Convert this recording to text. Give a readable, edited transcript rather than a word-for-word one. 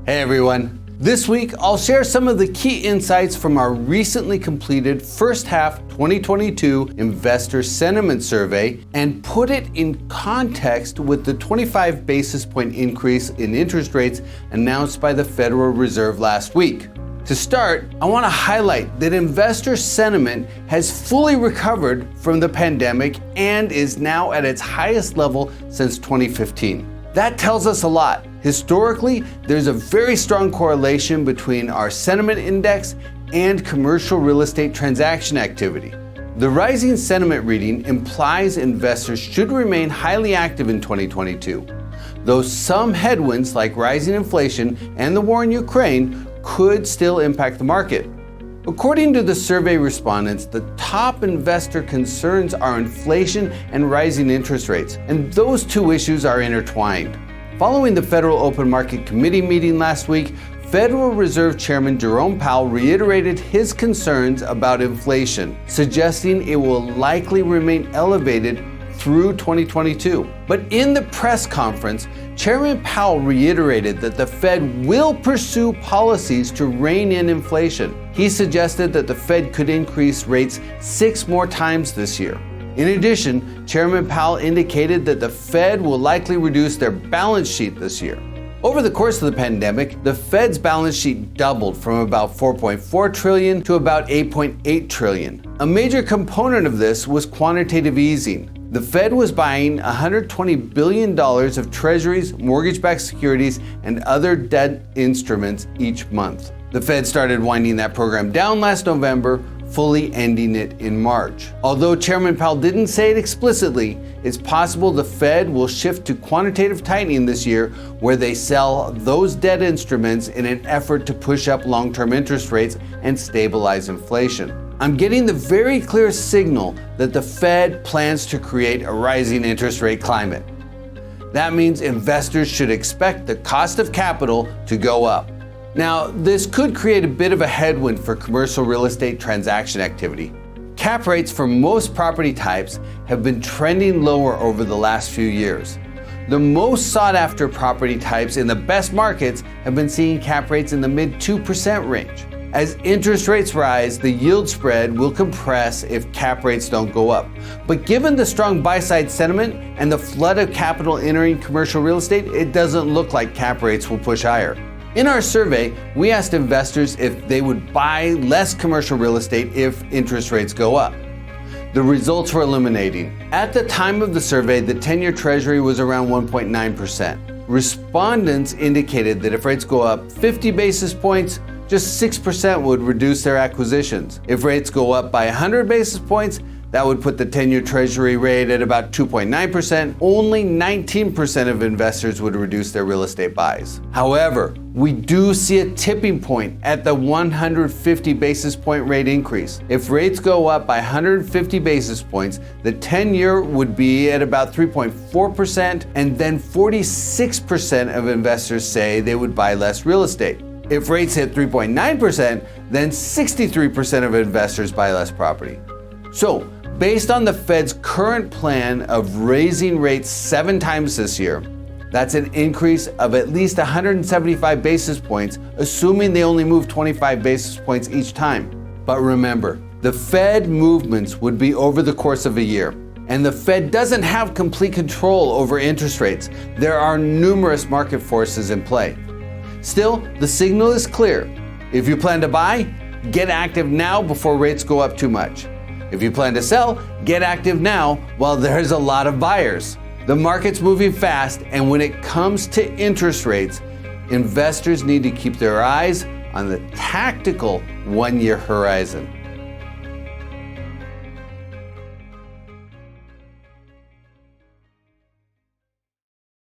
Hey everyone. This week, I'll share some of the key insights from our recently completed first half 2022 investor sentiment survey and put it in context with the 25 basis point increase in interest rates announced by the Federal Reserve last week. To start, I want to highlight that investor sentiment has fully recovered from the pandemic and is now at its highest level since 2015. That tells us a lot. Historically, there's a very strong correlation between our sentiment index and commercial real estate transaction activity. The rising sentiment reading implies investors should remain highly active in 2022, though some headwinds like rising inflation and the war in Ukraine could still impact the market. According to the survey respondents, the top investor concerns are inflation and rising interest rates, and those two issues are intertwined. Following the Federal Open Market Committee meeting last week, Federal Reserve Chairman Jerome Powell reiterated his concerns about inflation, suggesting it will likely remain elevated through 2022. But in the press conference, Chairman Powell reiterated that the Fed will pursue policies to rein in inflation. He suggested that the Fed could increase rates 6 more times this year. In addition, Chairman Powell indicated that the Fed will likely reduce their balance sheet this year. Over the course of the pandemic, the Fed's balance sheet doubled from about $4.4 trillion to about $8.8 trillion. A major component of this was quantitative easing. The Fed was buying $120 billion of treasuries, mortgage-backed securities, and other debt instruments each month. The Fed started winding that program down last November, fully ending it in March. Although Chairman Powell didn't say it explicitly, it's possible the Fed will shift to quantitative tightening this year, where they sell those debt instruments in an effort to push up long-term interest rates and stabilize inflation. I'm getting the very clear signal that the Fed plans to create a rising interest rate climate. That means investors should expect the cost of capital to go up. Now, this could create a bit of a headwind for commercial real estate transaction activity. Cap rates for most property types have been trending lower over the last few years. The most sought after property types in the best markets have been seeing cap rates in the mid 2% range. As interest rates rise, the yield spread will compress if cap rates don't go up. But given the strong buy-side sentiment and the flood of capital entering commercial real estate, it doesn't look like cap rates will push higher. In our survey, we asked investors if they would buy less commercial real estate if interest rates go up. The results were illuminating. At the time of the survey, the 10-year Treasury was around 1.9%. Respondents indicated that if rates go up 50 basis points, just 6% would reduce their acquisitions. If rates go up by 100 basis points, that would put the 10-year Treasury rate at about 2.9%. Only 19% of investors would reduce their real estate buys. However, we do see a tipping point at the 150 basis point rate increase. If rates go up by 150 basis points, the 10-year would be at about 3.4%, and then 46% of investors say they would buy less real estate. If rates hit 3.9%, then 63% of investors buy less property. So, based on the Fed's current plan of raising rates 7 times this year, that's an increase of at least 175 basis points, assuming they only move 25 basis points each time. But remember, the Fed movements would be over the course of a year, and the Fed doesn't have complete control over interest rates. There are numerous market forces in play. Still, the signal is clear. If you plan to buy, get active now before rates go up too much. If you plan to sell, get active now while there's a lot of buyers. The market's moving fast, and when it comes to interest rates, investors need to keep their eyes on the tactical 1-year horizon.